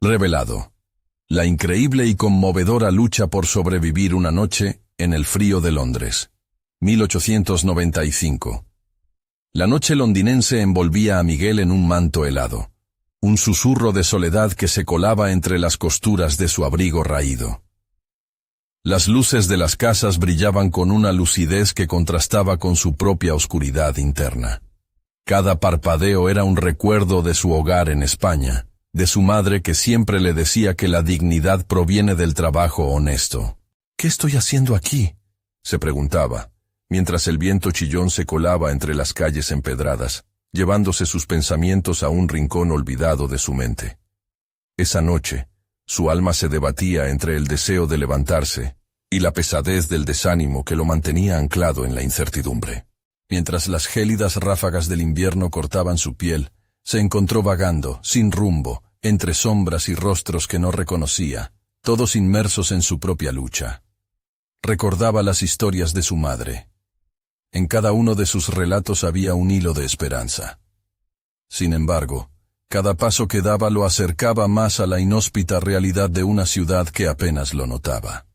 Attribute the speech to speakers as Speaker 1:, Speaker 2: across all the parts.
Speaker 1: Revelado. La increíble y conmovedora lucha por sobrevivir una noche en el frío de Londres. 1895. La noche londinense envolvía a Miguel en un manto helado. Un susurro de soledad que se colaba entre las costuras de su abrigo raído. Las luces de las casas brillaban con una lucidez que contrastaba con su propia oscuridad interna. Cada parpadeo era un recuerdo de su hogar en España, de su madre que siempre le decía que la dignidad proviene del trabajo honesto. «¿Qué estoy haciendo aquí?», se preguntaba, mientras el viento chillón se colaba entre las calles empedradas, llevándose sus pensamientos a un rincón olvidado de su mente. Esa noche, su alma se debatía entre el deseo de levantarse y la pesadez del desánimo que lo mantenía anclado en la incertidumbre. Mientras las gélidas ráfagas del invierno cortaban su piel, se encontró vagando, sin rumbo, entre sombras y rostros que no reconocía, todos inmersos en su propia lucha. Recordaba las historias de su madre. En cada uno de sus relatos había un hilo de esperanza. Sin embargo, cada paso que daba lo acercaba más a la inhóspita realidad de una ciudad que apenas lo notaba.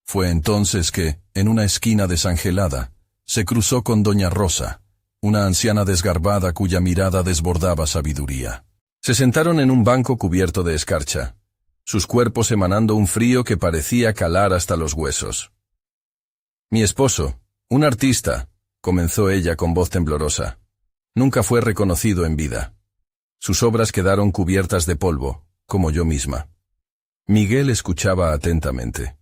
Speaker 1: Fue entonces que, en una esquina desangelada, se cruzó con doña Rosa, una anciana desgarbada cuya mirada desbordaba sabiduría. Se sentaron en un banco cubierto de escarcha, sus cuerpos emanando un frío que parecía calar hasta los huesos. «Mi esposo, un artista», comenzó ella con voz temblorosa, «nunca fue reconocido en vida. Sus obras quedaron cubiertas de polvo, como yo misma». Miguel escuchaba atentamente,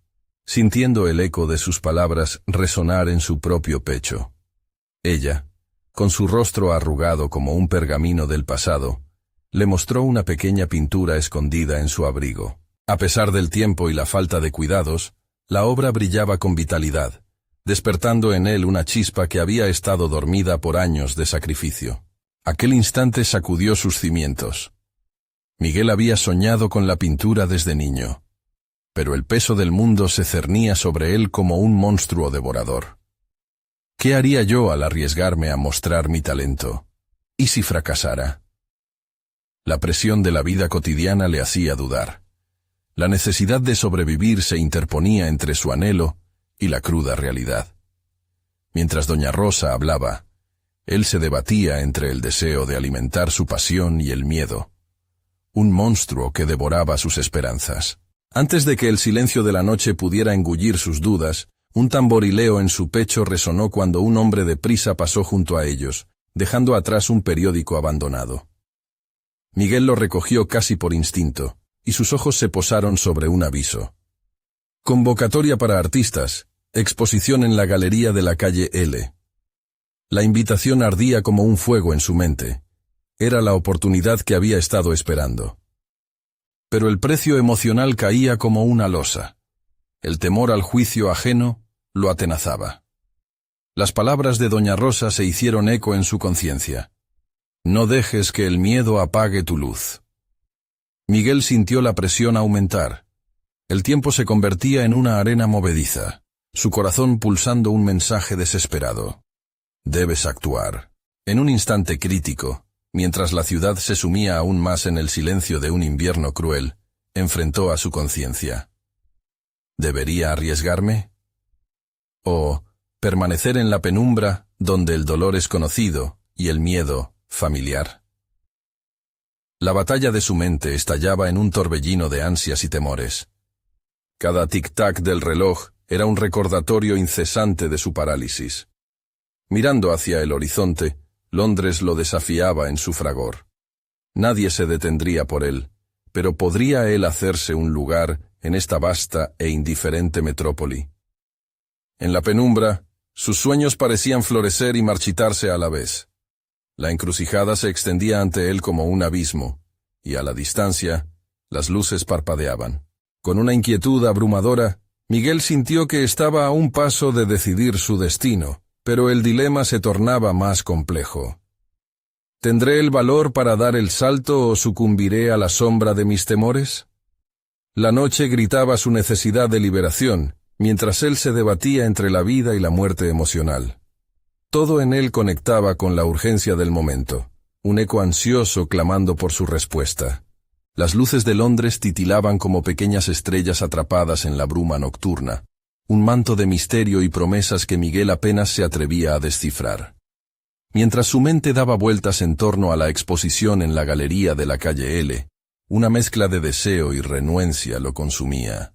Speaker 1: sintiendo el eco de sus palabras resonar en su propio pecho. Ella, con su rostro arrugado como un pergamino del pasado, le mostró una pequeña pintura escondida en su abrigo. A pesar del tiempo y la falta de cuidados, la obra brillaba con vitalidad, despertando en él una chispa que había estado dormida por años de sacrificio. Aquel instante sacudió sus cimientos. Miguel había soñado con la pintura desde niño, pero el peso del mundo se cernía sobre él como un monstruo devorador. ¿Qué haría yo al arriesgarme a mostrar mi talento? ¿Y si fracasara? La presión de la vida cotidiana le hacía dudar. La necesidad de sobrevivir se interponía entre su anhelo y la cruda realidad. Mientras doña Rosa hablaba, él se debatía entre el deseo de alimentar su pasión y el miedo, un monstruo que devoraba sus esperanzas. Antes de que el silencio de la noche pudiera engullir sus dudas, un tamborileo en su pecho resonó cuando un hombre de prisa pasó junto a ellos, dejando atrás un periódico abandonado. Miguel lo recogió casi por instinto, y sus ojos se posaron sobre un aviso. Convocatoria para artistas, exposición en la galería de la calle L. La invitación ardía como un fuego en su mente. Era la oportunidad que había estado esperando. Pero el precio emocional caía como una losa. El temor al juicio ajeno lo atenazaba. Las palabras de doña Rosa se hicieron eco en su conciencia. No dejes que el miedo apague tu luz. Miguel sintió la presión aumentar. El tiempo se convertía en una arena movediza, su corazón pulsando un mensaje desesperado. Debes actuar. En un instante crítico, mientras la ciudad se sumía aún más en el silencio de un invierno cruel, enfrentó a su conciencia. ¿Debería arriesgarme? ¿O permanecer en la penumbra donde el dolor es conocido y el miedo familiar? La batalla de su mente estallaba en un torbellino de ansias y temores. Cada tic-tac del reloj era un recordatorio incesante de su parálisis. Mirando hacia el horizonte, Londres lo desafiaba en su fragor. Nadie se detendría por él, pero ¿podría él hacerse un lugar en esta vasta e indiferente metrópoli? En la penumbra, sus sueños parecían florecer y marchitarse a la vez. La encrucijada se extendía ante él como un abismo, y a la distancia, las luces parpadeaban. Con una inquietud abrumadora, Miguel sintió que estaba a un paso de decidir su destino, pero el dilema se tornaba más complejo. ¿Tendré el valor para dar el salto o sucumbiré a la sombra de mis temores? La noche gritaba su necesidad de liberación, mientras él se debatía entre la vida y la muerte emocional. Todo en él conectaba con la urgencia del momento, un eco ansioso clamando por su respuesta. Las luces de Londres titilaban como pequeñas estrellas atrapadas en la bruma nocturna, un manto de misterio y promesas que Miguel apenas se atrevía a descifrar. Mientras su mente daba vueltas en torno a la exposición en la galería de la calle L, una mezcla de deseo y renuencia lo consumía.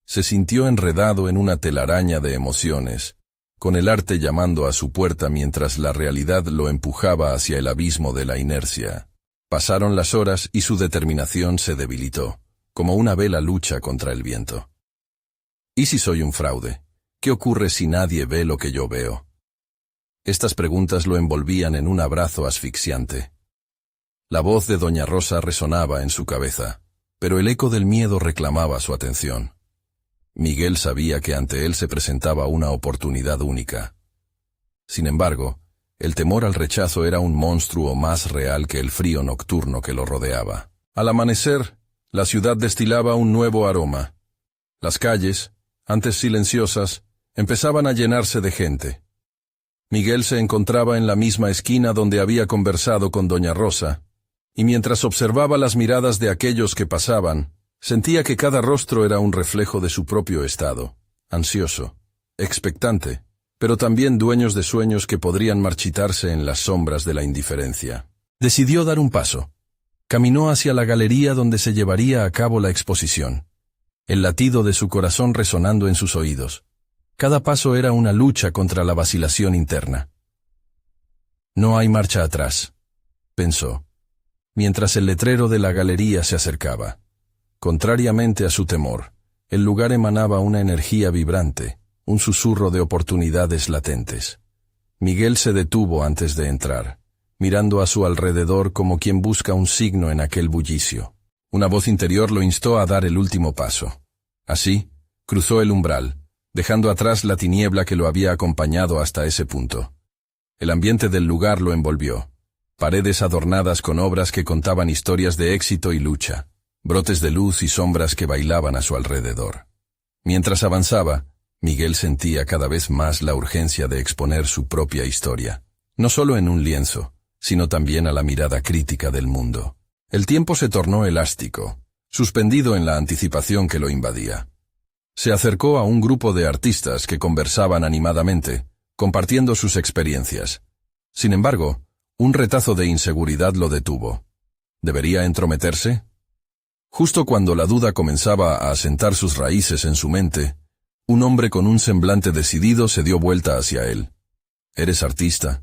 Speaker 1: Se sintió enredado en una telaraña de emociones, con el arte llamando a su puerta mientras la realidad lo empujaba hacia el abismo de la inercia. Pasaron las horas y su determinación se debilitó, como una vela lucha contra el viento. ¿Y si soy un fraude? ¿Qué ocurre si nadie ve lo que yo veo? Estas preguntas lo envolvían en un abrazo asfixiante. La voz de doña Rosa resonaba en su cabeza, pero el eco del miedo reclamaba su atención. Miguel sabía que ante él se presentaba una oportunidad única. Sin embargo, el temor al rechazo era un monstruo más real que el frío nocturno que lo rodeaba. Al amanecer, la ciudad destilaba un nuevo aroma. Las calles, antes silenciosas, empezaban a llenarse de gente. Miguel se encontraba en la misma esquina donde había conversado con doña Rosa, y mientras observaba las miradas de aquellos que pasaban, sentía que cada rostro era un reflejo de su propio estado, ansioso, expectante, pero también dueños de sueños que podrían marchitarse en las sombras de la indiferencia. Decidió dar un paso. Caminó hacia la galería donde se llevaría a cabo la exposición, el latido de su corazón resonando en sus oídos. Cada paso era una lucha contra la vacilación interna. No hay marcha atrás, pensó, mientras el letrero de la galería se acercaba. Contrariamente a su temor, el lugar emanaba una energía vibrante, un susurro de oportunidades latentes. Miguel se detuvo antes de entrar, mirando a su alrededor como quien busca un signo en aquel bullicio. Una voz interior lo instó a dar el último paso. Así, cruzó el umbral, dejando atrás la tiniebla que lo había acompañado hasta ese punto. El ambiente del lugar lo envolvió. Paredes adornadas con obras que contaban historias de éxito y lucha, brotes de luz y sombras que bailaban a su alrededor. Mientras avanzaba, Miguel sentía cada vez más la urgencia de exponer su propia historia, no solo en un lienzo, sino también a la mirada crítica del mundo. El tiempo se tornó elástico, suspendido en la anticipación que lo invadía. Se acercó a un grupo de artistas que conversaban animadamente, compartiendo sus experiencias. Sin embargo, un retazo de inseguridad lo detuvo. ¿Debería entrometerse? Justo cuando la duda comenzaba a asentar sus raíces en su mente, un hombre con un semblante decidido se dio vuelta hacia él. «¿Eres artista?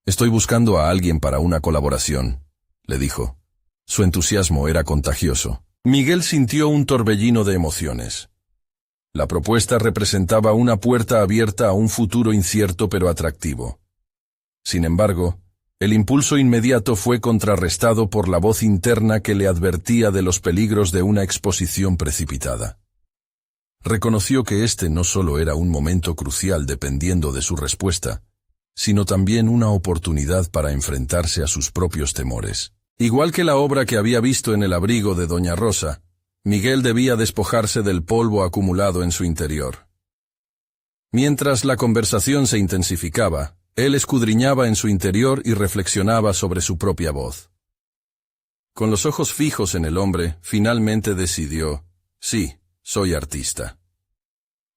Speaker 1: Estoy buscando a alguien para una colaboración», le dijo. Su entusiasmo era contagioso. Miguel sintió un torbellino de emociones. La propuesta representaba una puerta abierta a un futuro incierto pero atractivo. Sin embargo, el impulso inmediato fue contrarrestado por la voz interna que le advertía de los peligros de una exposición precipitada. Reconoció que este no solo era un momento crucial dependiendo de su respuesta, sino también una oportunidad para enfrentarse a sus propios temores. Igual que la obra que había visto en el abrigo de doña Rosa, Miguel debía despojarse del polvo acumulado en su interior. Mientras la conversación se intensificaba, él escudriñaba en su interior y reflexionaba sobre su propia voz. Con los ojos fijos en el hombre, finalmente decidió, sí, soy artista.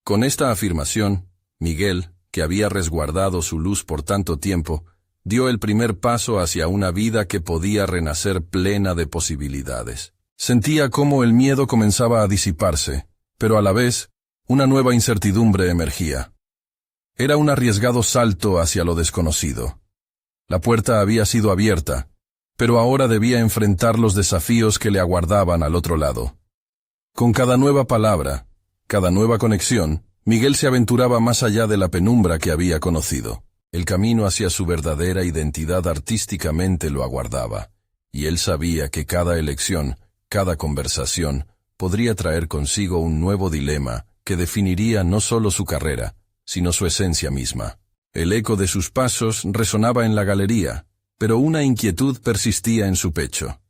Speaker 1: Con esta afirmación, Miguel, que había resguardado su luz por tanto tiempo, dio el primer paso hacia una vida que podía renacer plena de posibilidades. Sentía cómo el miedo comenzaba a disiparse, pero a la vez, una nueva incertidumbre emergía. Era un arriesgado salto hacia lo desconocido. La puerta había sido abierta, pero ahora debía enfrentar los desafíos que le aguardaban al otro lado. Con cada nueva palabra, cada nueva conexión, Miguel se aventuraba más allá de la penumbra que había conocido. El camino hacia su verdadera identidad artísticamente lo aguardaba, y él sabía que cada elección, cada conversación, podría traer consigo un nuevo dilema que definiría no solo su carrera, sino su esencia misma. El eco de sus pasos resonaba en la galería, pero una inquietud persistía en su pecho.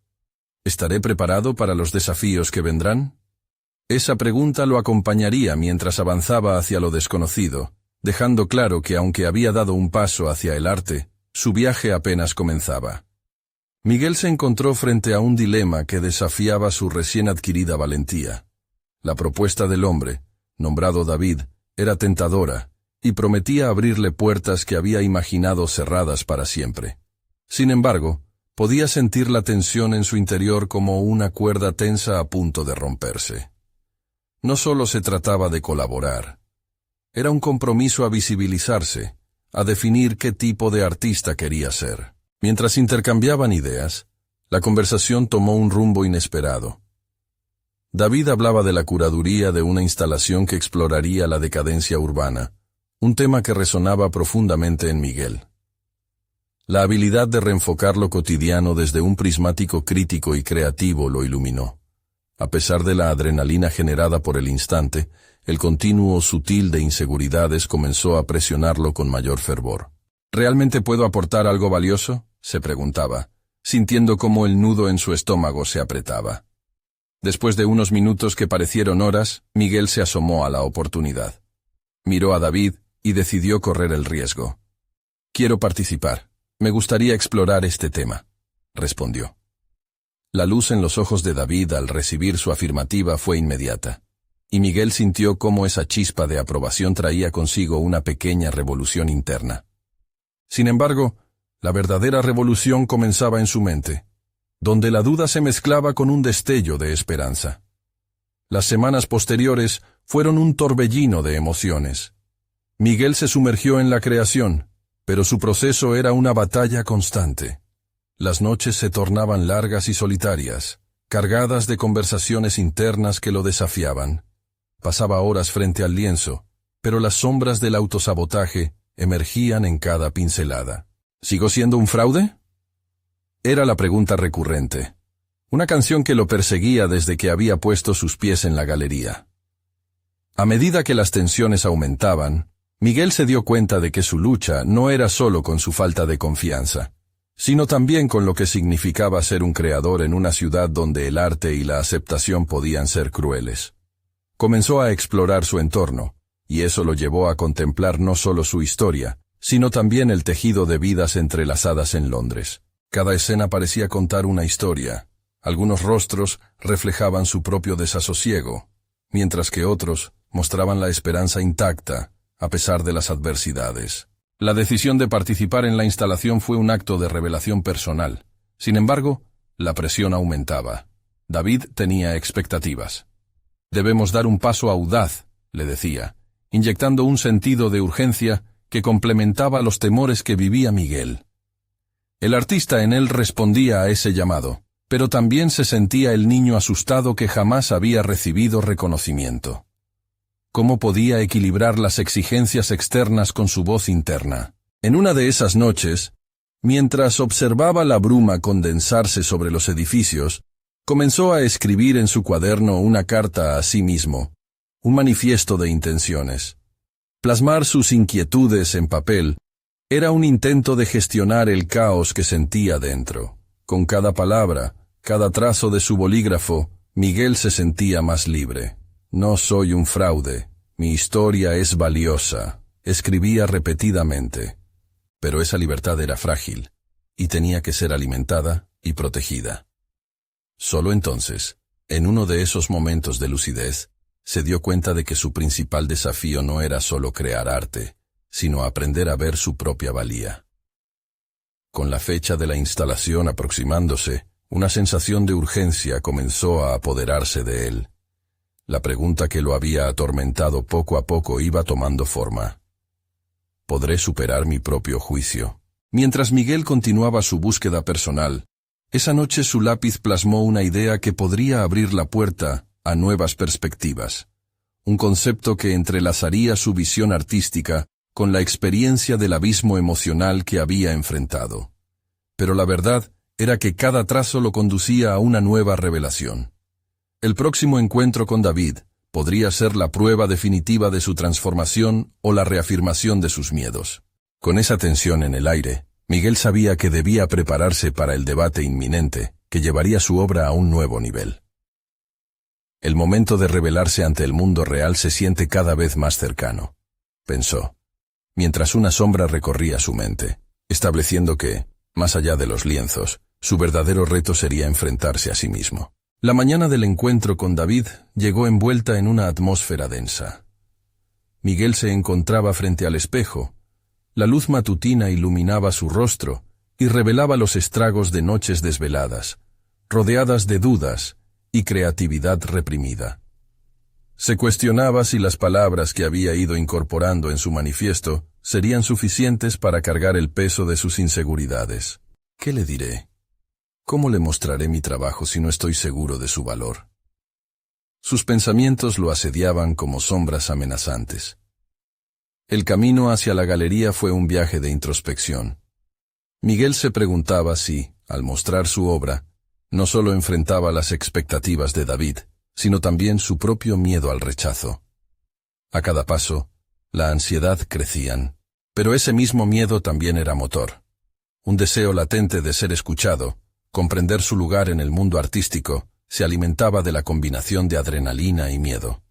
Speaker 1: ¿Estaré preparado para los desafíos que vendrán? Esa pregunta lo acompañaría mientras avanzaba hacia lo desconocido, dejando claro que aunque había dado un paso hacia el arte, su viaje apenas comenzaba. Miguel se encontró frente a un dilema que desafiaba su recién adquirida valentía. La propuesta del hombre, nombrado David, era tentadora, y prometía abrirle puertas que había imaginado cerradas para siempre. Sin embargo, podía sentir la tensión en su interior como una cuerda tensa a punto de romperse. No solo se trataba de colaborar. Era un compromiso a visibilizarse, a definir qué tipo de artista quería ser. Mientras intercambiaban ideas, la conversación tomó un rumbo inesperado. David hablaba de la curaduría de una instalación que exploraría la decadencia urbana, un tema que resonaba profundamente en Miguel. La habilidad de reenfocar lo cotidiano desde un prismático crítico y creativo lo iluminó. A pesar de la adrenalina generada por el instante, el continuo sutil de inseguridades comenzó a presionarlo con mayor fervor. ¿Realmente puedo aportar algo valioso?, se preguntaba, sintiendo cómo el nudo en su estómago se apretaba. Después de unos minutos que parecieron horas, Miguel se asomó a la oportunidad. Miró a David y decidió correr el riesgo. «Quiero participar. Me gustaría explorar este tema», respondió. La luz en los ojos de David al recibir su afirmativa fue inmediata, y Miguel sintió cómo esa chispa de aprobación traía consigo una pequeña revolución interna. Sin embargo, la verdadera revolución comenzaba en su mente, donde la duda se mezclaba con un destello de esperanza. Las semanas posteriores fueron un torbellino de emociones. Miguel se sumergió en la creación, pero su proceso era una batalla constante. Las noches se tornaban largas y solitarias, cargadas de conversaciones internas que lo desafiaban. Pasaba horas frente al lienzo, pero las sombras del autosabotaje emergían en cada pincelada. ¿Sigo siendo un fraude?, era la pregunta recurrente. Una canción que lo perseguía desde que había puesto sus pies en la galería. A medida que las tensiones aumentaban, Miguel se dio cuenta de que su lucha no era solo con su falta de confianza, sino también con lo que significaba ser un creador en una ciudad donde el arte y la aceptación podían ser crueles. Comenzó a explorar su entorno, y eso lo llevó a contemplar no solo su historia, sino también el tejido de vidas entrelazadas en Londres. Cada escena parecía contar una historia. Algunos rostros reflejaban su propio desasosiego, mientras que otros mostraban la esperanza intacta, a pesar de las adversidades. La decisión de participar en la instalación fue un acto de revelación personal. Sin embargo, la presión aumentaba. David tenía expectativas. «Debemos dar un paso audaz», le decía, inyectando un sentido de urgencia que complementaba los temores que vivía Miguel. El artista en él respondía a ese llamado, pero también se sentía el niño asustado que jamás había recibido reconocimiento. ¿Cómo podía equilibrar las exigencias externas con su voz interna? En una de esas noches, mientras observaba la bruma condensarse sobre los edificios, comenzó a escribir en su cuaderno una carta a sí mismo, un manifiesto de intenciones. Plasmar sus inquietudes en papel era un intento de gestionar el caos que sentía dentro. Con cada palabra, cada trazo de su bolígrafo, Miguel se sentía más libre. «No soy un fraude, mi historia es valiosa», escribía repetidamente. Pero esa libertad era frágil, y tenía que ser alimentada y protegida. Solo entonces, en uno de esos momentos de lucidez, se dio cuenta de que su principal desafío no era solo crear arte, sino aprender a ver su propia valía. Con la fecha de la instalación aproximándose, una sensación de urgencia comenzó a apoderarse de él. La pregunta que lo había atormentado poco a poco iba tomando forma. ¿Podré superar mi propio juicio? Mientras Miguel continuaba su búsqueda personal, esa noche su lápiz plasmó una idea que podría abrir la puerta a nuevas perspectivas. Un concepto que entrelazaría su visión artística con la experiencia del abismo emocional que había enfrentado. Pero la verdad era que cada trazo lo conducía a una nueva revelación. El próximo encuentro con David podría ser la prueba definitiva de su transformación o la reafirmación de sus miedos. Con esa tensión en el aire, Miguel sabía que debía prepararse para el debate inminente que llevaría su obra a un nuevo nivel. El momento de revelarse ante el mundo real se siente cada vez más cercano, pensó, mientras una sombra recorría su mente, estableciendo que, más allá de los lienzos, Su verdadero reto sería enfrentarse a sí mismo. La mañana del encuentro con David llegó envuelta en una atmósfera densa. Miguel se encontraba frente al espejo. La luz matutina iluminaba su rostro y revelaba los estragos de noches desveladas, rodeadas de dudas y creatividad reprimida. Se cuestionaba si las palabras que había ido incorporando en su manifiesto serían suficientes para cargar el peso de sus inseguridades. ¿Qué le diré? ¿Cómo le mostraré mi trabajo si no estoy seguro de su valor? Sus pensamientos lo asediaban como sombras amenazantes. El camino hacia la galería fue un viaje de introspección. Miguel se preguntaba si, al mostrar su obra, no solo enfrentaba las expectativas de David, sino también su propio miedo al rechazo. A cada paso, la ansiedad crecían, pero ese mismo miedo también era motor. Un deseo latente de ser escuchado, comprender su lugar en el mundo artístico, se alimentaba de la combinación de adrenalina y miedo.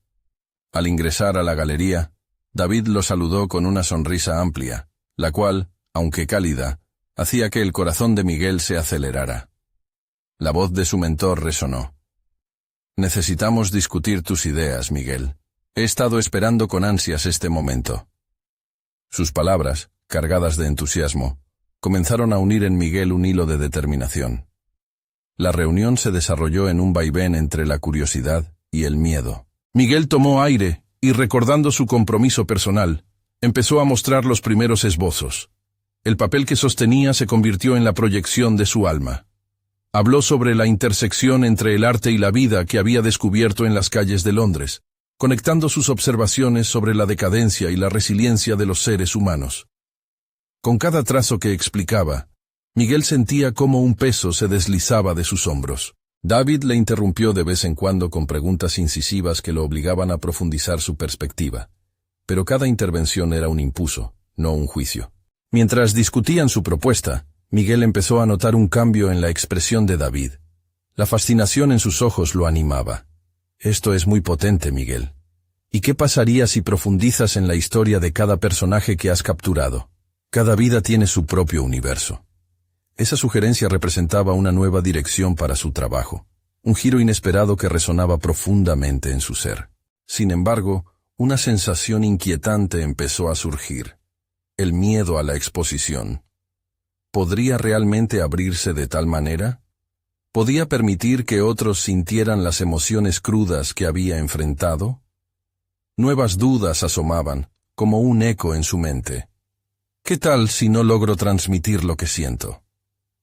Speaker 1: Al ingresar a la galería, David lo saludó con una sonrisa amplia, la cual, aunque cálida, hacía que el corazón de Miguel se acelerara. La voz de su mentor resonó. «Necesitamos discutir tus ideas, Miguel. He estado esperando con ansias este momento». Sus palabras, cargadas de entusiasmo, comenzaron a unir en Miguel un hilo de determinación. La reunión se desarrolló en un vaivén entre la curiosidad y el miedo. Miguel tomó aire y, recordando su compromiso personal, empezó a mostrar los primeros esbozos. El papel que sostenía se convirtió en la proyección de su alma. Habló sobre la intersección entre el arte y la vida que había descubierto en las calles de Londres, conectando sus observaciones sobre la decadencia y la resiliencia de los seres humanos. Con cada trazo que explicaba, Miguel sentía cómo un peso se deslizaba de sus hombros. David le interrumpió de vez en cuando con preguntas incisivas que lo obligaban a profundizar su perspectiva. Pero cada intervención era un impulso, no un juicio. Mientras discutían su propuesta, Miguel empezó a notar un cambio en la expresión de David. La fascinación en sus ojos lo animaba. «Esto es muy potente, Miguel. ¿Y qué pasaría si profundizas en la historia de cada personaje que has capturado? Cada vida tiene su propio universo». Esa sugerencia representaba una nueva dirección para su trabajo, un giro inesperado que resonaba profundamente en su ser. Sin embargo, una sensación inquietante empezó a surgir: el miedo a la exposición. ¿Podría realmente abrirse de tal manera? ¿Podía permitir que otros sintieran las emociones crudas que había enfrentado? Nuevas dudas asomaban, como un eco en su mente. ¿Qué tal si no logro transmitir lo que siento?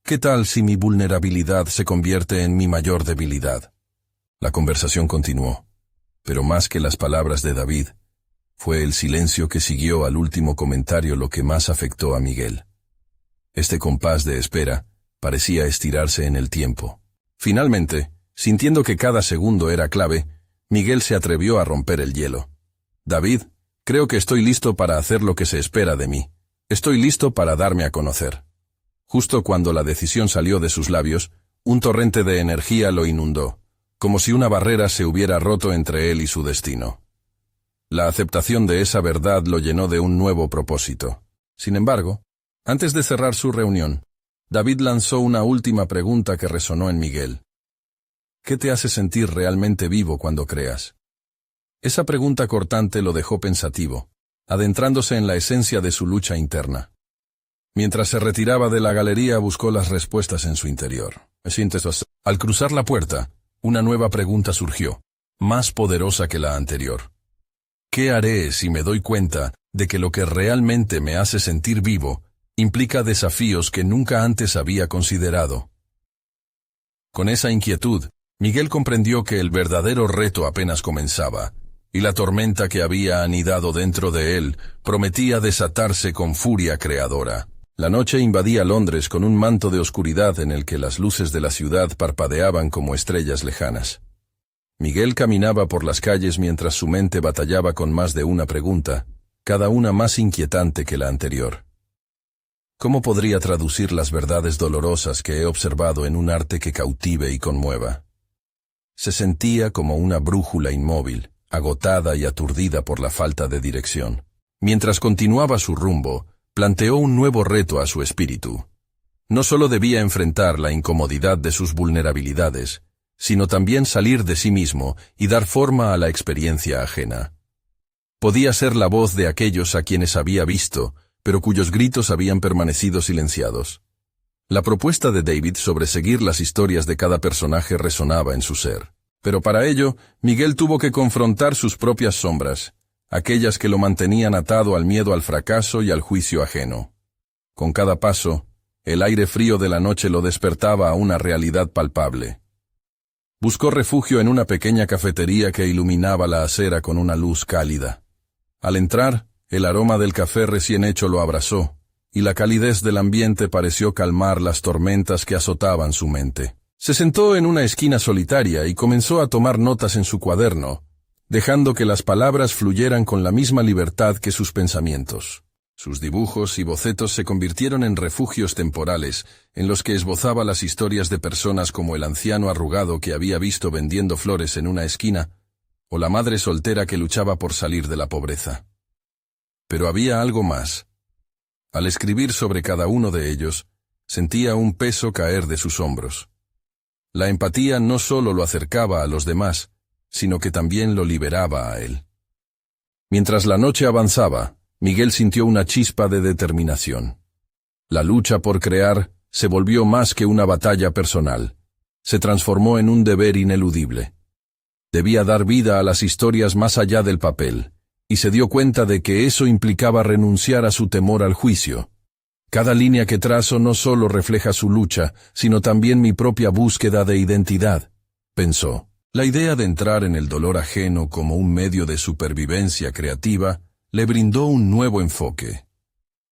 Speaker 1: ¿Qué tal si mi vulnerabilidad se convierte en mi mayor debilidad? La conversación continuó, pero más que las palabras de David, fue el silencio que siguió al último comentario lo que más afectó a Miguel. Este compás de espera parecía estirarse en el tiempo. Finalmente, sintiendo que cada segundo era clave, Miguel se atrevió a romper el hielo. «David, creo que estoy listo para hacer lo que se espera de mí. Estoy listo para darme a conocer». Justo cuando la decisión salió de sus labios, un torrente de energía lo inundó, como si una barrera se hubiera roto entre él y su destino. La aceptación de esa verdad lo llenó de un nuevo propósito. Sin embargo, antes de cerrar su reunión, David lanzó una última pregunta que resonó en Miguel. ¿Qué te hace sentir realmente vivo cuando creas? Esa pregunta cortante lo dejó pensativo, adentrándose en la esencia de su lucha interna. Mientras se retiraba de la galería buscó las respuestas en su interior. Al cruzar la puerta, una nueva pregunta surgió, más poderosa que la anterior. ¿Qué haré si me doy cuenta de que lo que realmente me hace sentir vivo implica desafíos que nunca antes había considerado? Con esa inquietud, Miguel comprendió que el verdadero reto apenas comenzaba, y la tormenta que había anidado dentro de él prometía desatarse con furia creadora. La noche invadía Londres con un manto de oscuridad en el que las luces de la ciudad parpadeaban como estrellas lejanas. Miguel caminaba por las calles mientras su mente batallaba con más de una pregunta, cada una más inquietante que la anterior. ¿Cómo podría traducir las verdades dolorosas que he observado en un arte que cautive y conmueva? Se sentía como una brújula inmóvil, agotada y aturdida por la falta de dirección. Mientras continuaba su rumbo, planteó un nuevo reto a su espíritu. No solo debía enfrentar la incomodidad de sus vulnerabilidades, sino también salir de sí mismo y dar forma a la experiencia ajena. Podía ser la voz de aquellos a quienes había visto, pero cuyos gritos habían permanecido silenciados. La propuesta de David sobre seguir las historias de cada personaje resonaba en su ser. Pero para ello, Miguel tuvo que confrontar sus propias sombras, aquellas que lo mantenían atado al miedo al fracaso y al juicio ajeno. Con cada paso, el aire frío de la noche lo despertaba a una realidad palpable. Buscó refugio en una pequeña cafetería que iluminaba la acera con una luz cálida. Al entrar, el aroma del café recién hecho lo abrazó, y la calidez del ambiente pareció calmar las tormentas que azotaban su mente. Se sentó en una esquina solitaria y comenzó a tomar notas en su cuaderno, dejando que las palabras fluyeran con la misma libertad que sus pensamientos. Sus dibujos y bocetos se convirtieron en refugios temporales, en los que esbozaba las historias de personas como el anciano arrugado que había visto vendiendo flores en una esquina, o la madre soltera que luchaba por salir de la pobreza. Pero había algo más. Al escribir sobre cada uno de ellos, sentía un peso caer de sus hombros. La empatía no solo lo acercaba a los demás, sino que también lo liberaba a él. Mientras la noche avanzaba, Miguel sintió una chispa de determinación. La lucha por crear se volvió más que una batalla personal. Se transformó en un deber ineludible. Debía dar vida a las historias más allá del papel, y se dio cuenta de que eso implicaba renunciar a su temor al juicio. Cada línea que trazo no solo refleja su lucha, sino también mi propia búsqueda de identidad, pensó. La idea de entrar en el dolor ajeno como un medio de supervivencia creativa le brindó un nuevo enfoque.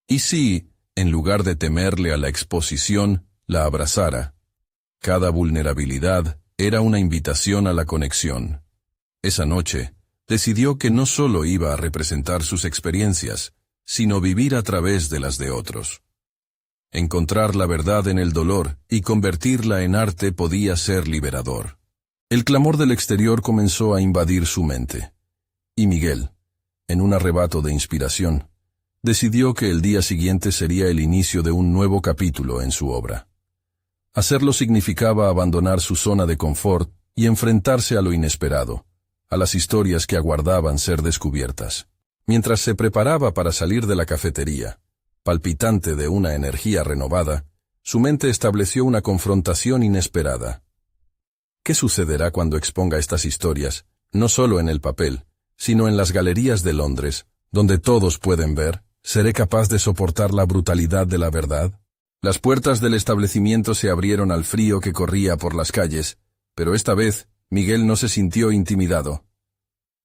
Speaker 1: ¿Y si, en lugar de temerle a la exposición, la abrazara? Cada vulnerabilidad era una invitación a la conexión. Esa noche, decidió que no solo iba a representar sus experiencias, sino vivir a través de las de otros. Encontrar la verdad en el dolor y convertirla en arte podía ser liberador. El clamor del exterior comenzó a invadir su mente. Y Miguel, en un arrebato de inspiración, decidió que el día siguiente sería el inicio de un nuevo capítulo en su obra. Hacerlo significaba abandonar su zona de confort y enfrentarse a lo inesperado, a las historias que aguardaban ser descubiertas. Mientras se preparaba para salir de la cafetería, palpitante de una energía renovada, su mente estableció una confrontación inesperada. ¿Qué sucederá cuando exponga estas historias, no solo en el papel, sino en las galerías de Londres, donde todos pueden ver? ¿Seré capaz de soportar la brutalidad de la verdad? Las puertas del establecimiento se abrieron al frío que corría por las calles, pero esta vez Miguel no se sintió intimidado.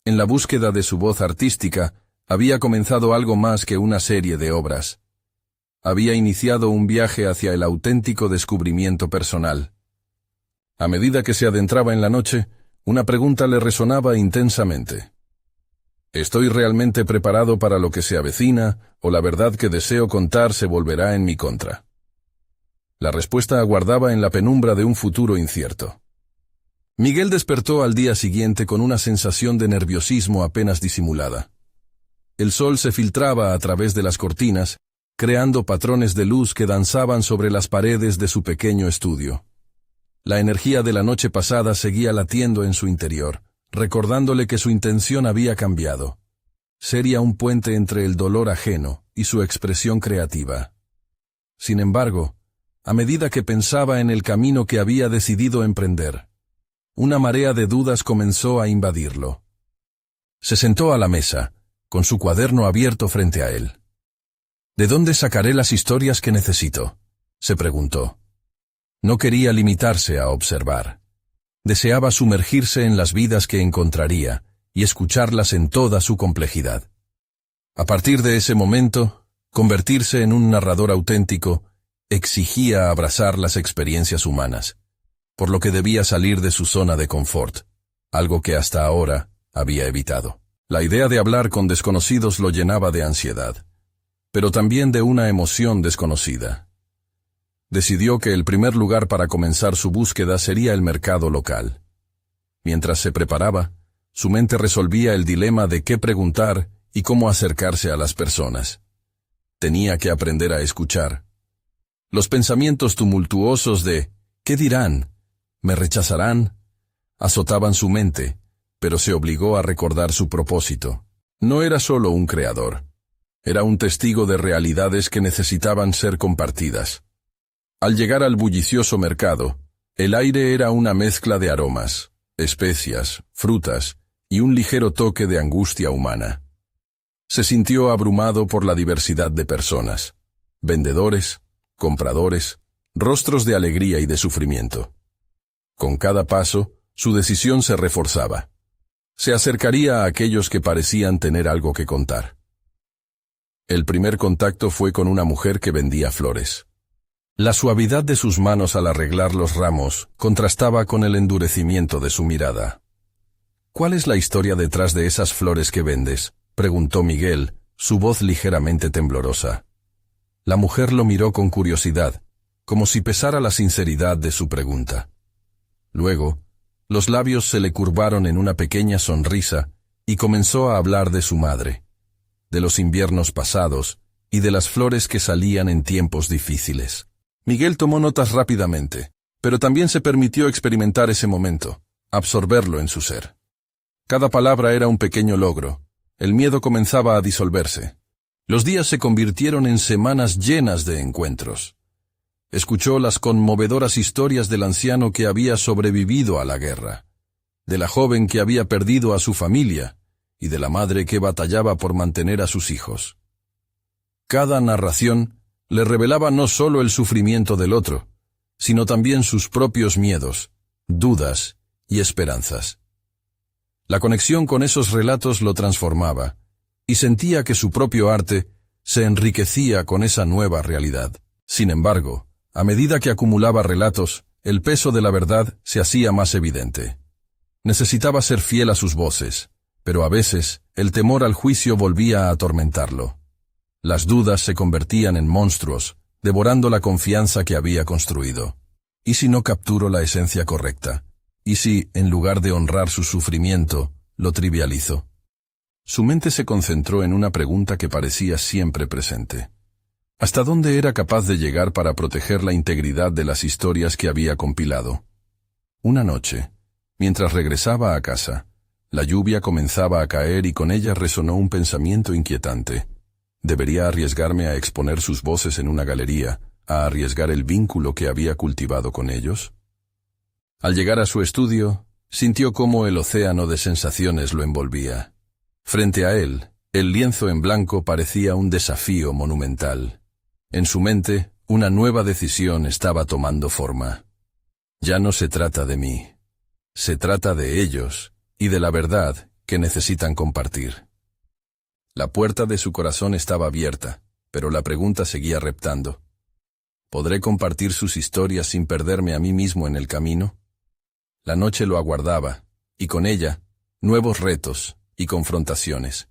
Speaker 1: En la búsqueda de su voz artística, había comenzado algo más que una serie de obras. Había iniciado un viaje hacia el auténtico descubrimiento personal. A medida que se adentraba en la noche, una pregunta le resonaba intensamente. ¿Estoy realmente preparado para lo que se avecina, o la verdad que deseo contar se volverá en mi contra? La respuesta aguardaba en la penumbra de un futuro incierto. Miguel despertó al día siguiente con una sensación de nerviosismo apenas disimulada. El sol se filtraba a través de las cortinas, creando patrones de luz que danzaban sobre las paredes de su pequeño estudio. La energía de la noche pasada seguía latiendo en su interior, recordándole que su intención había cambiado. Sería un puente entre el dolor ajeno y su expresión creativa. Sin embargo, a medida que pensaba en el camino que había decidido emprender, una marea de dudas comenzó a invadirlo. Se sentó a la mesa, con su cuaderno abierto frente a él. ¿De dónde sacaré las historias que necesito?, se preguntó. No quería limitarse a observar. Deseaba sumergirse en las vidas que encontraría y escucharlas en toda su complejidad. A partir de ese momento, convertirse en un narrador auténtico exigía abrazar las experiencias humanas, por lo que debía salir de su zona de confort, algo que hasta ahora había evitado. La idea de hablar con desconocidos lo llenaba de ansiedad, pero también de una emoción desconocida. Decidió que el primer lugar para comenzar su búsqueda sería el mercado local. Mientras se preparaba, su mente resolvía el dilema de qué preguntar y cómo acercarse a las personas. Tenía que aprender a escuchar. Los pensamientos tumultuosos de ¿qué dirán? ¿Me rechazarán? Azotaban su mente, pero se obligó a recordar su propósito. No era solo un creador. Era un testigo de realidades que necesitaban ser compartidas. Al llegar al bullicioso mercado, el aire era una mezcla de aromas, especias, frutas y un ligero toque de angustia humana. Se sintió abrumado por la diversidad de personas, vendedores, compradores, rostros de alegría y de sufrimiento. Con cada paso, su decisión se reforzaba. Se acercaría a aquellos que parecían tener algo que contar. El primer contacto fue con una mujer que vendía flores. La suavidad de sus manos al arreglar los ramos contrastaba con el endurecimiento de su mirada. «¿Cuál es la historia detrás de esas flores que vendes?», preguntó Miguel, su voz ligeramente temblorosa. La mujer lo miró con curiosidad, como si pesara la sinceridad de su pregunta. Luego, los labios se le curvaron en una pequeña sonrisa y comenzó a hablar de su madre, de los inviernos pasados y de las flores que salían en tiempos difíciles. Miguel tomó notas rápidamente, pero también se permitió experimentar ese momento, absorberlo en su ser. Cada palabra era un pequeño logro. El miedo comenzaba a disolverse. Los días se convirtieron en semanas llenas de encuentros. Escuchó las conmovedoras historias del anciano que había sobrevivido a la guerra, de la joven que había perdido a su familia y de la madre que batallaba por mantener a sus hijos. Cada narración le revelaba no solo el sufrimiento del otro, sino también sus propios miedos, dudas y esperanzas. La conexión con esos relatos lo transformaba, y sentía que su propio arte se enriquecía con esa nueva realidad. Sin embargo, a medida que acumulaba relatos, el peso de la verdad se hacía más evidente. Necesitaba ser fiel a sus voces, pero a veces el temor al juicio volvía a atormentarlo. Las dudas se convertían en monstruos, devorando la confianza que había construido. ¿Y si no capturo la esencia correcta? ¿Y si, en lugar de honrar su sufrimiento, lo trivializo? Su mente se concentró en una pregunta que parecía siempre presente. ¿Hasta dónde era capaz de llegar para proteger la integridad de las historias que había compilado? Una noche, mientras regresaba a casa, la lluvia comenzaba a caer y con ella resonó un pensamiento inquietante. ¿Debería arriesgarme a exponer sus voces en una galería, a arriesgar el vínculo que había cultivado con ellos? Al llegar a su estudio, sintió cómo el océano de sensaciones lo envolvía. Frente a él, el lienzo en blanco parecía un desafío monumental. En su mente, una nueva decisión estaba tomando forma. Ya no se trata de mí. Se trata de ellos y de la verdad que necesitan compartir. La puerta de su corazón estaba abierta, pero la pregunta seguía reptando. ¿Podré compartir sus historias sin perderme a mí mismo en el camino? La noche lo aguardaba, y con ella, nuevos retos y confrontaciones.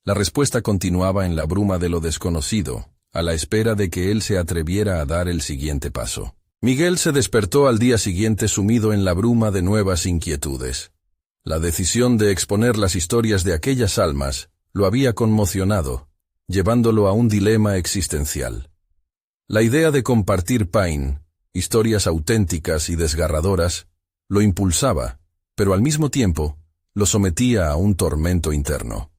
Speaker 1: La respuesta continuaba en la bruma de lo desconocido, a la espera de que él se atreviera a dar el siguiente paso. Miguel se despertó al día siguiente sumido en la bruma de nuevas inquietudes. La decisión de exponer las historias de aquellas almas lo había conmocionado, llevándolo a un dilema existencial. La idea de compartir Pine, historias auténticas y desgarradoras, lo impulsaba, pero al mismo tiempo lo sometía a un tormento interno.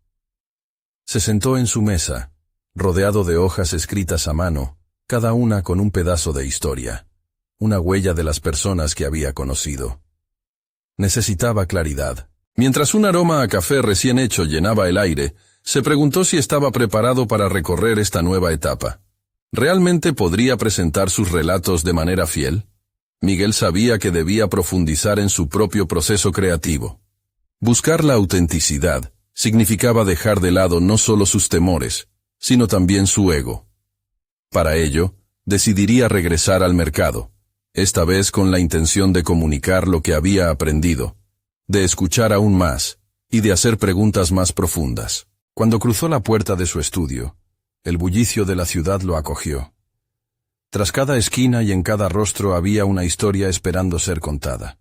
Speaker 1: Se sentó en su mesa, rodeado de hojas escritas a mano, cada una con un pedazo de historia, una huella de las personas que había conocido. Necesitaba claridad. Mientras un aroma a café recién hecho llenaba el aire, se preguntó si estaba preparado para recorrer esta nueva etapa. ¿Realmente podría presentar sus relatos de manera fiel? Miguel sabía que debía profundizar en su propio proceso creativo. Buscar la autenticidad significaba dejar de lado no solo sus temores, sino también su ego. Para ello, decidiría regresar al mercado, esta vez con la intención de comunicar lo que había aprendido, de escuchar aún más y de hacer preguntas más profundas. Cuando cruzó la puerta de su estudio, el bullicio de la ciudad lo acogió. Tras cada esquina y en cada rostro había una historia esperando ser contada.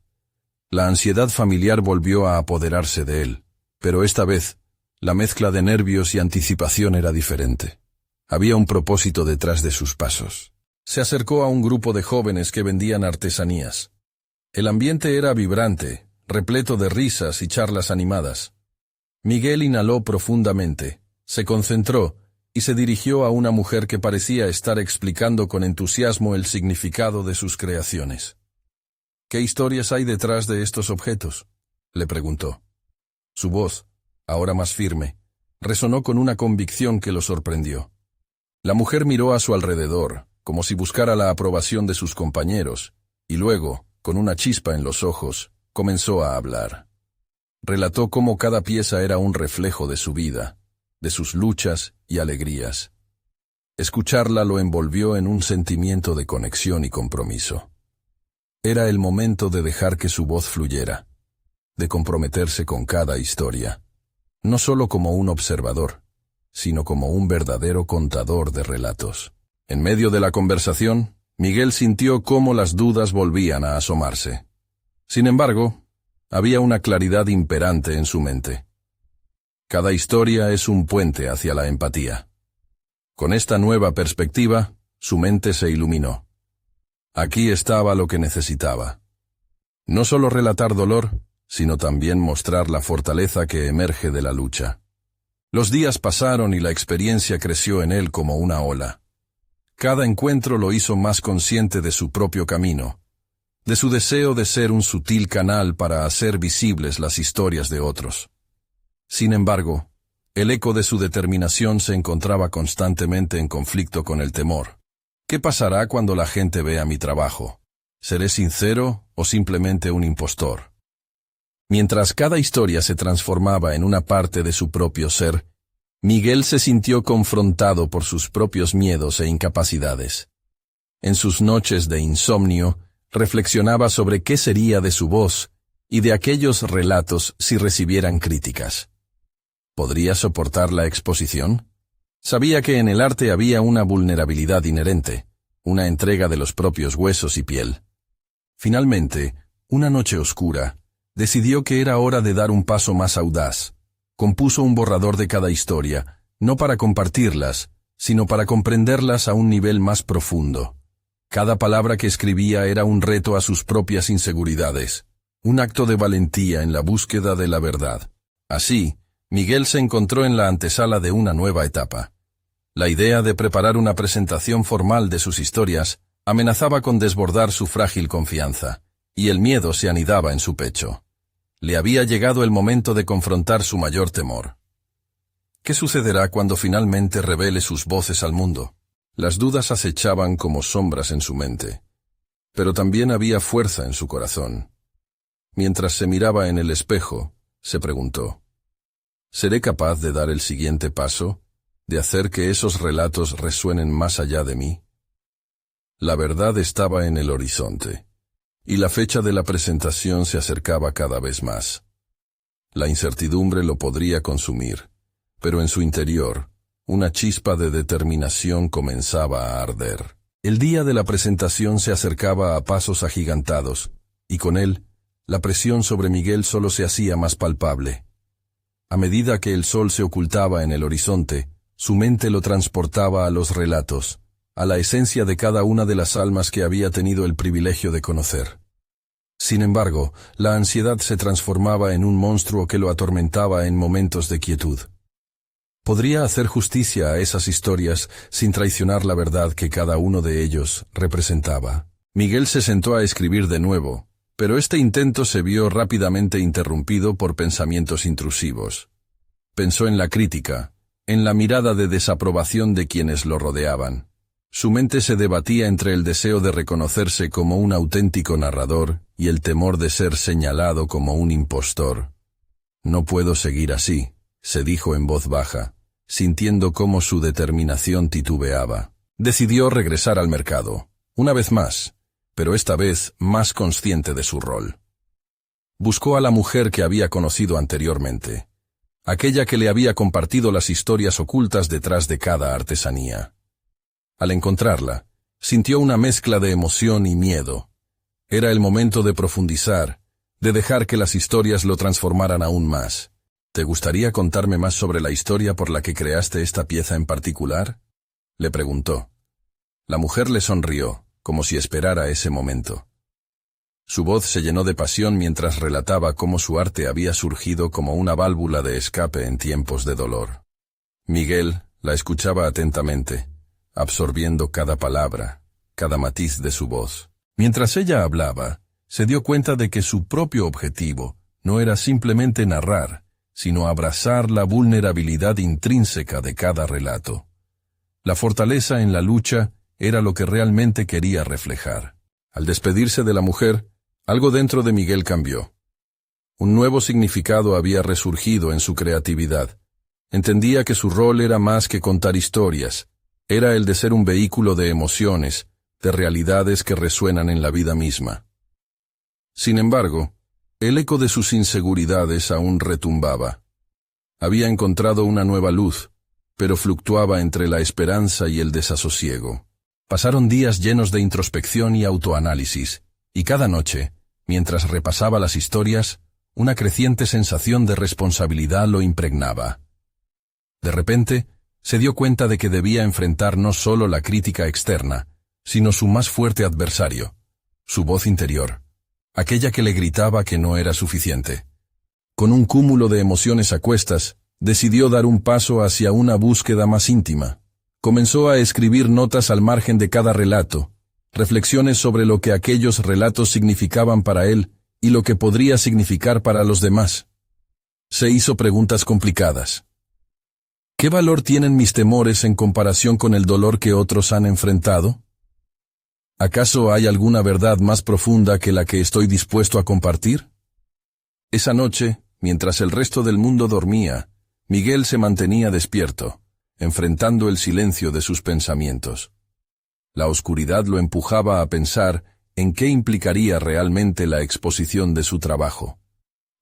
Speaker 1: La ansiedad familiar volvió a apoderarse de él, pero esta vez, la mezcla de nervios y anticipación era diferente. Había un propósito detrás de sus pasos. Se acercó a un grupo de jóvenes que vendían artesanías. El ambiente era vibrante, repleto de risas y charlas animadas. Miguel inhaló profundamente, se concentró y se dirigió a una mujer que parecía estar explicando con entusiasmo el significado de sus creaciones. «¿Qué historias hay detrás de estos objetos?», le preguntó. Su voz, ahora más firme, resonó con una convicción que lo sorprendió. La mujer miró a su alrededor, como si buscara la aprobación de sus compañeros, y luego, con una chispa en los ojos, comenzó a hablar. Relató cómo cada pieza era un reflejo de su vida, de sus luchas y alegrías. Escucharla lo envolvió en un sentimiento de conexión y compromiso. Era el momento de dejar que su voz fluyera, de comprometerse con cada historia, no solo como un observador, sino como un verdadero contador de relatos. En medio de la conversación, Miguel sintió cómo las dudas volvían a asomarse. Sin embargo, había una claridad imperante en su mente. Cada historia es un puente hacia la empatía. Con esta nueva perspectiva, su mente se iluminó. Aquí estaba lo que necesitaba. No solo relatar dolor, sino también mostrar la fortaleza que emerge de la lucha. Los días pasaron y la experiencia creció en él como una ola. Cada encuentro lo hizo más consciente de su propio camino, de su deseo de ser un sutil canal para hacer visibles las historias de otros. Sin embargo, el eco de su determinación se encontraba constantemente en conflicto con el temor. ¿Qué pasará cuando la gente vea mi trabajo? ¿Seré sincero o simplemente un impostor? Mientras cada historia se transformaba en una parte de su propio ser, Miguel se sintió confrontado por sus propios miedos e incapacidades. En sus noches de insomnio, reflexionaba sobre qué sería de su voz y de aquellos relatos si recibieran críticas. ¿Podría soportar la exposición? Sabía que en el arte había una vulnerabilidad inherente, una entrega de los propios huesos y piel. Finalmente, una noche oscura, decidió que era hora de dar un paso más audaz. Compuso un borrador de cada historia, no para compartirlas, sino para comprenderlas a un nivel más profundo. Cada palabra que escribía era un reto a sus propias inseguridades, un acto de valentía en la búsqueda de la verdad. Así, Miguel se encontró en la antesala de una nueva etapa. La idea de preparar una presentación formal de sus historias amenazaba con desbordar su frágil confianza, y el miedo se anidaba en su pecho. Le había llegado el momento de confrontar su mayor temor. ¿Qué sucederá cuando finalmente revele sus voces al mundo? Las dudas acechaban como sombras en su mente, pero también había fuerza en su corazón. Mientras se miraba en el espejo, se preguntó, ¿seré capaz de dar el siguiente paso, de hacer que esos relatos resuenen más allá de mí? La verdad estaba en el horizonte, y la fecha de la presentación se acercaba cada vez más. La incertidumbre lo podría consumir, pero en su interior, una chispa de determinación comenzaba a arder. El día de la presentación se acercaba a pasos agigantados, y con él, la presión sobre Miguel solo se hacía más palpable. A medida que el sol se ocultaba en el horizonte, su mente lo transportaba a los relatos, a la esencia de cada una de las almas que había tenido el privilegio de conocer. Sin embargo, la ansiedad se transformaba en un monstruo que lo atormentaba en momentos de quietud. ¿Podría hacer justicia a esas historias sin traicionar la verdad que cada uno de ellos representaba? Miguel se sentó a escribir de nuevo, pero este intento se vio rápidamente interrumpido por pensamientos intrusivos. Pensó en la crítica, en la mirada de desaprobación de quienes lo rodeaban. Su mente se debatía entre el deseo de reconocerse como un auténtico narrador y el temor de ser señalado como un impostor. «No puedo seguir así», se dijo en voz baja, sintiendo cómo su determinación titubeaba. Decidió regresar al mercado, una vez más, pero esta vez más consciente de su rol. Buscó a la mujer que había conocido anteriormente, aquella que le había compartido las historias ocultas detrás de cada artesanía. Al encontrarla, sintió una mezcla de emoción y miedo. Era el momento de profundizar, de dejar que las historias lo transformaran aún más. ¿Te gustaría contarme más sobre la historia por la que creaste esta pieza en particular?, le preguntó. La mujer le sonrió, como si esperara ese momento. Su voz se llenó de pasión mientras relataba cómo su arte había surgido como una válvula de escape en tiempos de dolor. Miguel la escuchaba atentamente, absorbiendo cada palabra, cada matiz de su voz. Mientras ella hablaba, se dio cuenta de que su propio objetivo no era simplemente narrar, sino abrazar la vulnerabilidad intrínseca de cada relato. La fortaleza en la lucha era lo que realmente quería reflejar. Al despedirse de la mujer, algo dentro de Miguel cambió. Un nuevo significado había resurgido en su creatividad. Entendía que su rol era más que contar historias, era el de ser un vehículo de emociones, de realidades que resuenan en la vida misma. Sin embargo, el eco de sus inseguridades aún retumbaba. Había encontrado una nueva luz, pero fluctuaba entre la esperanza y el desasosiego. Pasaron días llenos de introspección y autoanálisis, y cada noche, mientras repasaba las historias, una creciente sensación de responsabilidad lo impregnaba. De repente, se dio cuenta de que debía enfrentar no solo la crítica externa, sino su más fuerte adversario, su voz interior, aquella que le gritaba que no era suficiente. Con un cúmulo de emociones a cuestas, decidió dar un paso hacia una búsqueda más íntima. Comenzó a escribir notas al margen de cada relato, reflexiones sobre lo que aquellos relatos significaban para él y lo que podría significar para los demás. Se hizo preguntas complicadas. ¿Qué valor tienen mis temores en comparación con el dolor que otros han enfrentado? ¿Acaso hay alguna verdad más profunda que la que estoy dispuesto a compartir? Esa noche, mientras el resto del mundo dormía, Miguel se mantenía despierto, enfrentando el silencio de sus pensamientos. La oscuridad lo empujaba a pensar en qué implicaría realmente la exposición de su trabajo.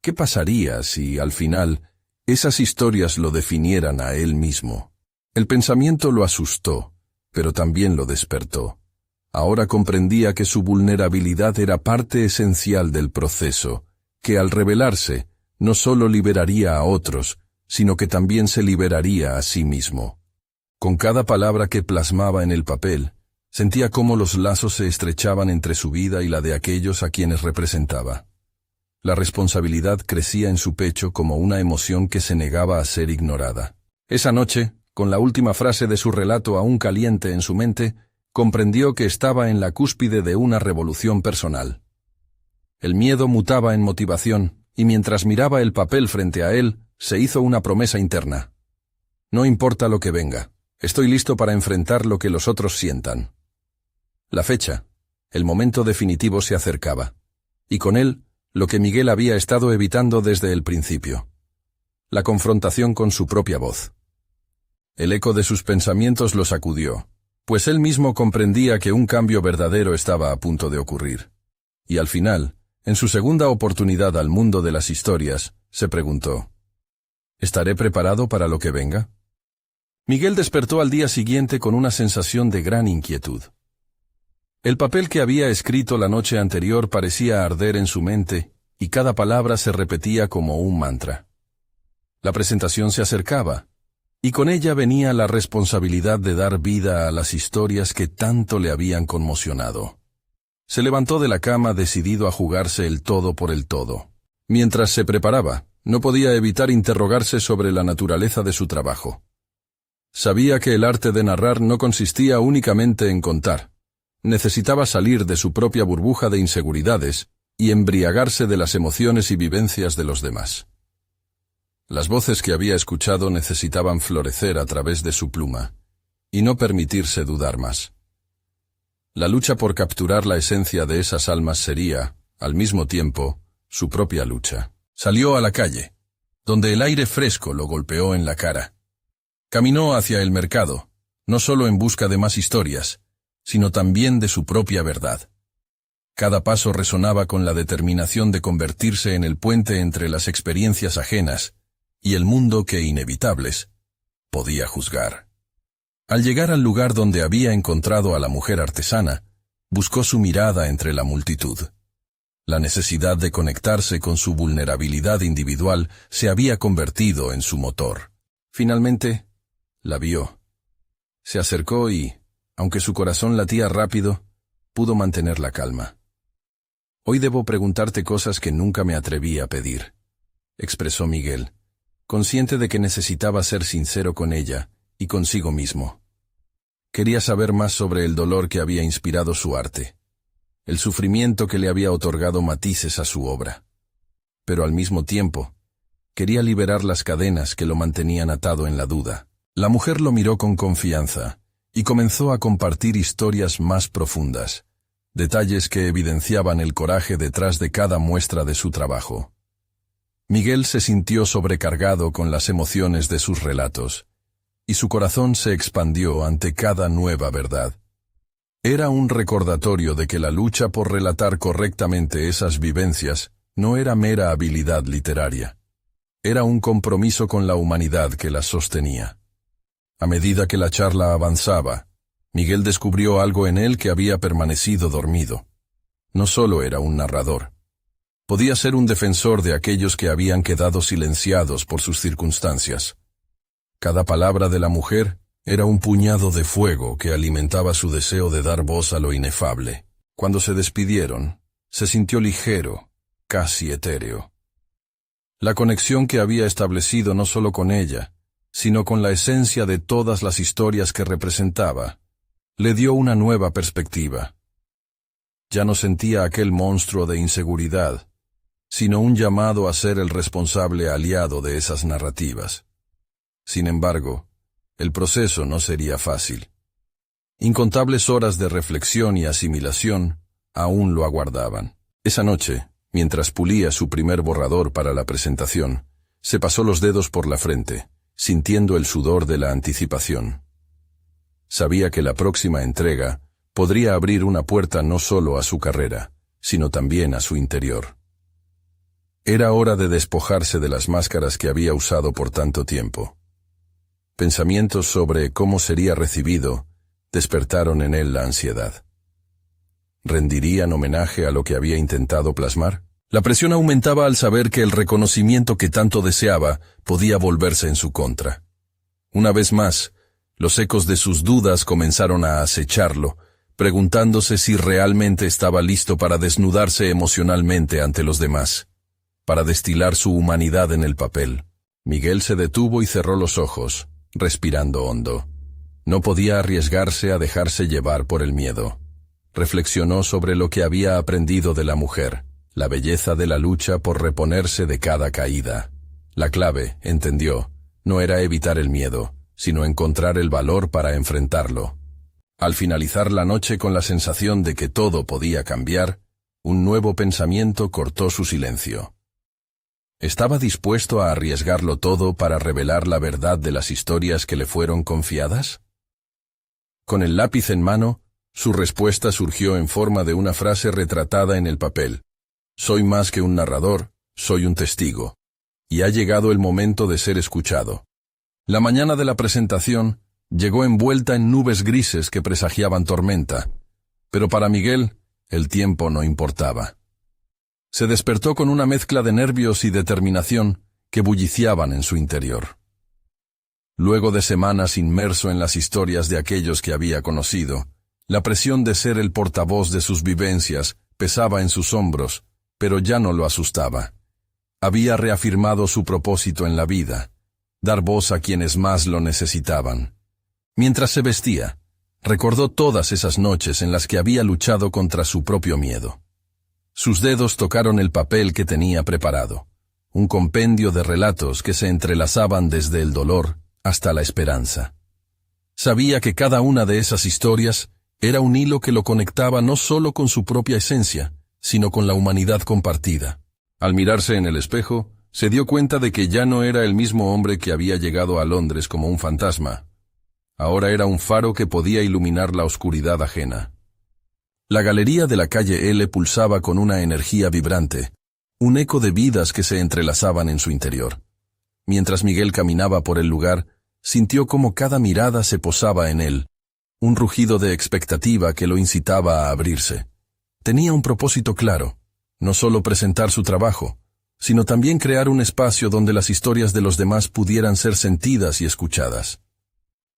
Speaker 1: ¿Qué pasaría si, al final, esas historias lo definieran a él mismo? El pensamiento lo asustó, pero también lo despertó. Ahora comprendía que su vulnerabilidad era parte esencial del proceso, que al revelarse, no solo liberaría a otros, sino que también se liberaría a sí mismo. Con cada palabra que plasmaba en el papel, sentía cómo los lazos se estrechaban entre su vida y la de aquellos a quienes representaba. La responsabilidad crecía en su pecho como una emoción que se negaba a ser ignorada. Esa noche, con la última frase de su relato aún caliente en su mente, comprendió que estaba en la cúspide de una revolución personal. El miedo mutaba en motivación, y mientras miraba el papel frente a él, se hizo una promesa interna. No importa lo que venga, estoy listo para enfrentar lo que los otros sientan. La fecha, el momento definitivo se acercaba, y con él, lo que Miguel había estado evitando desde el principio. La confrontación con su propia voz. El eco de sus pensamientos lo sacudió, pues él mismo comprendía que un cambio verdadero estaba a punto de ocurrir. Y al final, en su segunda oportunidad al mundo de las historias, se preguntó, ¿estaré preparado para lo que venga? Miguel despertó al día siguiente con una sensación de gran inquietud. El papel que había escrito la noche anterior parecía arder en su mente, y cada palabra se repetía como un mantra. La presentación se acercaba, y con ella venía la responsabilidad de dar vida a las historias que tanto le habían conmocionado. Se levantó de la cama decidido a jugarse el todo por el todo. Mientras se preparaba, no podía evitar interrogarse sobre la naturaleza de su trabajo. Sabía que el arte de narrar no consistía únicamente en contar. Necesitaba salir de su propia burbuja de inseguridades y embriagarse de las emociones y vivencias de los demás. Las voces que había escuchado necesitaban florecer a través de su pluma, y no permitirse dudar más. La lucha por capturar la esencia de esas almas sería, al mismo tiempo, su propia lucha. Salió a la calle, donde el aire fresco lo golpeó en la cara. Caminó hacia el mercado, no solo en busca de más historias, sino también de su propia verdad. Cada paso resonaba con la determinación de convertirse en el puente entre las experiencias ajenas y el mundo que, inevitables, podía juzgar. Al llegar al lugar donde había encontrado a la mujer artesana, buscó su mirada entre la multitud. La necesidad de conectarse con su vulnerabilidad individual se había convertido en su motor. Finalmente, la vio. Se acercó y, Aunque su corazón latía rápido, pudo mantener la calma. «Hoy debo preguntarte cosas que nunca me atreví a pedir», expresó Miguel, consciente de que necesitaba ser sincero con ella y consigo mismo. Quería saber más sobre el dolor que había inspirado su arte, el sufrimiento que le había otorgado matices a su obra. Pero al mismo tiempo, quería liberar las cadenas que lo mantenían atado en la duda. La mujer lo miró con confianza y comenzó a compartir historias más profundas, detalles que evidenciaban el coraje detrás de cada muestra de su trabajo. Miguel se sintió sobrecargado con las emociones de sus relatos, y su corazón se expandió ante cada nueva verdad. Era un recordatorio de que la lucha por relatar correctamente esas vivencias no era mera habilidad literaria. Era un compromiso con la humanidad que las sostenía. A medida que la charla avanzaba, Miguel descubrió algo en él que había permanecido dormido. No solo era un narrador. Podía ser un defensor de aquellos que habían quedado silenciados por sus circunstancias. Cada palabra de la mujer era un puñado de fuego que alimentaba su deseo de dar voz a lo inefable. Cuando se despidieron, se sintió ligero, casi etéreo. La conexión que había establecido no solo con ella, sino con la esencia de todas las historias que representaba, le dio una nueva perspectiva. Ya no sentía aquel monstruo de inseguridad, sino un llamado a ser el responsable aliado de esas narrativas. Sin embargo, el proceso no sería fácil. Incontables horas de reflexión y asimilación aún lo aguardaban. Esa noche, mientras pulía su primer borrador para la presentación, se pasó los dedos por la frente, sintiendo el sudor de la anticipación. Sabía que la próxima entrega podría abrir una puerta no solo a su carrera, sino también a su interior. Era hora de despojarse de las máscaras que había usado por tanto tiempo. Pensamientos sobre cómo sería recibido despertaron en él la ansiedad. ¿Rendirían homenaje a lo que había intentado plasmar? La presión aumentaba al saber que el reconocimiento que tanto deseaba podía volverse en su contra. Una vez más, los ecos de sus dudas comenzaron a acecharlo, preguntándose si realmente estaba listo para desnudarse emocionalmente ante los demás, para destilar su humanidad en el papel. Miguel se detuvo y cerró los ojos, respirando hondo. No podía arriesgarse a dejarse llevar por el miedo. Reflexionó sobre lo que había aprendido de la mujer, la belleza de la lucha por reponerse de cada caída. La clave, entendió, no era evitar el miedo, sino encontrar el valor para enfrentarlo. Al finalizar la noche con la sensación de que todo podía cambiar, un nuevo pensamiento cortó su silencio. ¿Estaba dispuesto a arriesgarlo todo para revelar la verdad de las historias que le fueron confiadas? Con el lápiz en mano, su respuesta surgió en forma de una frase retratada en el papel. Soy más que un narrador, soy un testigo. Y ha llegado el momento de ser escuchado. La mañana de la presentación llegó envuelta en nubes grises que presagiaban tormenta, pero para Miguel el tiempo no importaba. Se despertó con una mezcla de nervios y determinación que bulliciaban en su interior. Luego de semanas inmerso en las historias de aquellos que había conocido, la presión de ser el portavoz de sus vivencias pesaba en sus hombros, pero ya no lo asustaba. Había reafirmado su propósito en la vida, dar voz a quienes más lo necesitaban. Mientras se vestía, recordó todas esas noches en las que había luchado contra su propio miedo. Sus dedos tocaron el papel que tenía preparado, un compendio de relatos que se entrelazaban desde el dolor hasta la esperanza. Sabía que cada una de esas historias era un hilo que lo conectaba no solo con su propia esencia, sino con la humanidad compartida. Al mirarse en el espejo, se dio cuenta de que ya no era el mismo hombre que había llegado a Londres como un fantasma. Ahora era un faro que podía iluminar la oscuridad ajena. La galería de la calle L pulsaba con una energía vibrante, un eco de vidas que se entrelazaban en su interior. Mientras Miguel caminaba por el lugar, sintió como cada mirada se posaba en él, un rugido de expectativa que lo incitaba a abrirse. Tenía un propósito claro, no solo presentar su trabajo, sino también crear un espacio donde las historias de los demás pudieran ser sentidas y escuchadas.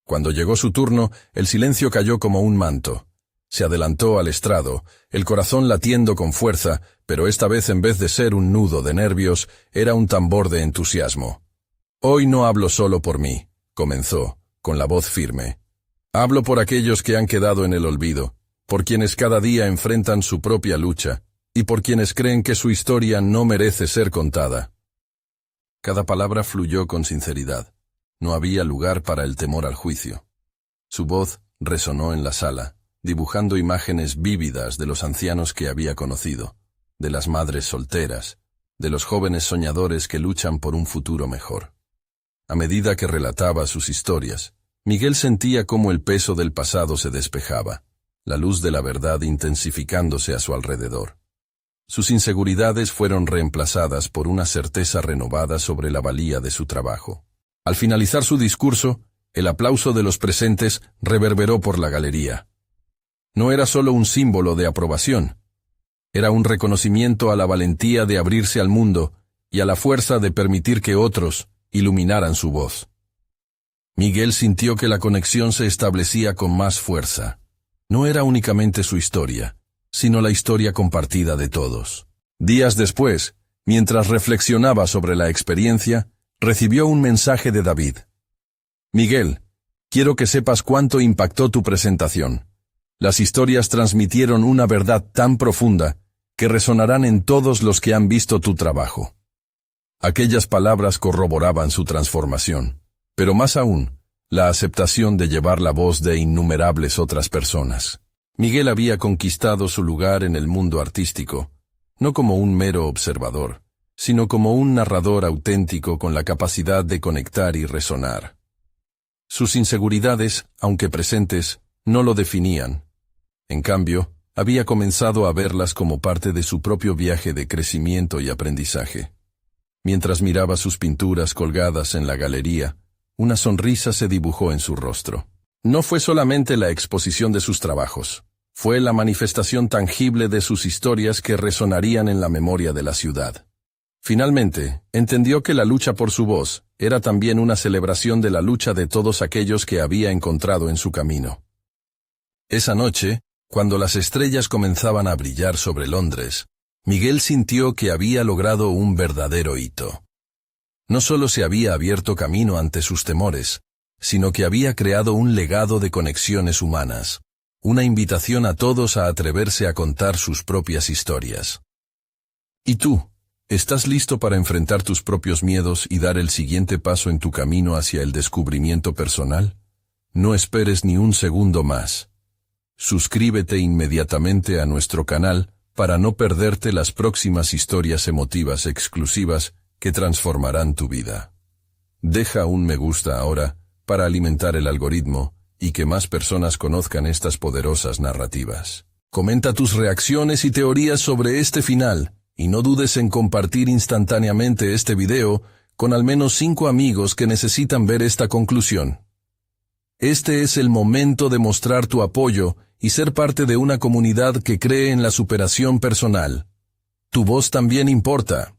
Speaker 1: Cuando llegó su turno, el silencio cayó como un manto. Se adelantó al estrado, el corazón latiendo con fuerza, pero esta vez en vez de ser un nudo de nervios, era un tambor de entusiasmo. «Hoy no hablo solo por mí», comenzó, con la voz firme. «Hablo por aquellos que han quedado en el olvido, por quienes cada día enfrentan su propia lucha, y por quienes creen que su historia no merece ser contada». Cada palabra fluyó con sinceridad. No había lugar para el temor al juicio. Su voz resonó en la sala, dibujando imágenes vívidas de los ancianos que había conocido, de las madres solteras, de los jóvenes soñadores que luchan por un futuro mejor. A medida que relataba sus historias, Miguel sentía cómo el peso del pasado se despejaba, la luz de la verdad intensificándose a su alrededor. Sus inseguridades fueron reemplazadas por una certeza renovada sobre la valía de su trabajo. Al finalizar su discurso, el aplauso de los presentes reverberó por la galería. No era solo un símbolo de aprobación, era un reconocimiento a la valentía de abrirse al mundo y a la fuerza de permitir que otros iluminaran su voz. Miguel sintió que la conexión se establecía con más fuerza. No era únicamente su historia, sino la historia compartida de todos. Días después, mientras reflexionaba sobre la experiencia, recibió un mensaje de David. «Miguel, quiero que sepas cuánto impactó tu presentación. Las historias transmitieron una verdad tan profunda que resonarán en todos los que han visto tu trabajo». Aquellas palabras corroboraban su transformación, pero más aún, la aceptación de llevar la voz de innumerables otras personas. Miguel había conquistado su lugar en el mundo artístico, no como un mero observador, sino como un narrador auténtico con la capacidad de conectar y resonar. Sus inseguridades, aunque presentes, no lo definían. En cambio, había comenzado a verlas como parte de su propio viaje de crecimiento y aprendizaje. Mientras miraba sus pinturas colgadas en la galería, una sonrisa se dibujó en su rostro. No fue solamente la exposición de sus trabajos, fue la manifestación tangible de sus historias que resonarían en la memoria de la ciudad. Finalmente, entendió que la lucha por su voz era también una celebración de la lucha de todos aquellos que había encontrado en su camino. Esa noche, cuando las estrellas comenzaban a brillar sobre Londres, Miguel sintió que había logrado un verdadero hito. No solo se había abierto camino ante sus temores, sino que había creado un legado de conexiones humanas, una invitación a todos a atreverse a contar sus propias historias. ¿Y tú? ¿Estás listo para enfrentar tus propios miedos y dar el siguiente paso en tu camino hacia el descubrimiento personal? No esperes ni un segundo más. Suscríbete inmediatamente a nuestro canal para no perderte las próximas historias emotivas exclusivas que transformarán tu vida. Deja un me gusta ahora para alimentar el algoritmo y que más personas conozcan estas poderosas narrativas. Comenta tus reacciones y teorías sobre este final, y no dudes en compartir instantáneamente este video con al menos 5 amigos que necesitan ver esta conclusión. Este es el momento de mostrar tu apoyo y ser parte de una comunidad que cree en la superación personal. Tu voz también importa.